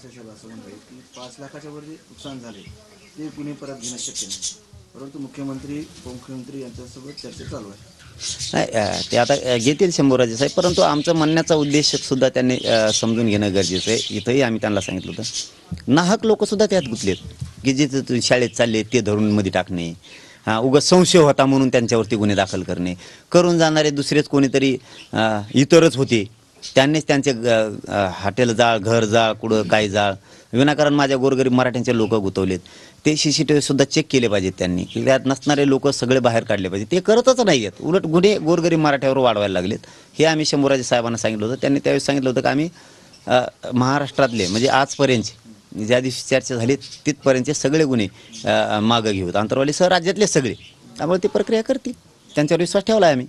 साहेब असं म्हणत आहेत की 5 लाखाच्या वर जे नुकसान झाले ते कुणी परत घेणं शक्य नाही, परंतु मुख्यमंत्री उपमुख्यमंत्री यांच्यासोबत चर्चा चालू आहे. नाही ते आता घेतील शंभूराजे साहेब, परंतु आमचा म्हणण्याचा उद्देश सुद्धा त्यांनी समजून घेणं गरजेचं आहे. इथंही आम्ही त्यांना सांगितलं होतं, नाहक लोकसुद्धा त्यात गुंतलेत की जे शाळेत चालले ते धरून मध्ये टाकणे, उगाच संशय होता म्हणून त्यांच्यावरती गुन्हे दाखल करणे, करून जाणारे दुसरेच कोणीतरी इतरच होते, त्यांनीच त्यांचे हॉटेल जाळ, घर जाळ, कुठं काय जाळ, विनाकारण माझ्या गोरगरीब मराठ्यांचे लोक गुंतवलेत. ते CCTV सुद्धा चेक केले पाहिजेत त्यांनी, की त्यात नसणारे लोक सगळे बाहेर काढले पाहिजे. ते करतच नाही आहेत, उलट गुन्हे गोरगरीब मराठ्यावर वाढवायला लागलेत. हे आम्ही शंभूराजे साहेबांना सांगितलं होतं. त्यांनी त्यावेळेस सांगितलं होतं की आम्ही महाराष्ट्रातले म्हणजे आजपर्यंत ज्या दिवशी चर्चा झाली तिथपर्यंतचे सगळे गुन्हे मागं घेऊत, अंतरवाली सह राज्यातले सगळे. त्यामुळे ती प्रक्रिया करतील, त्यांच्यावर विश्वास ठेवला आहे आम्ही.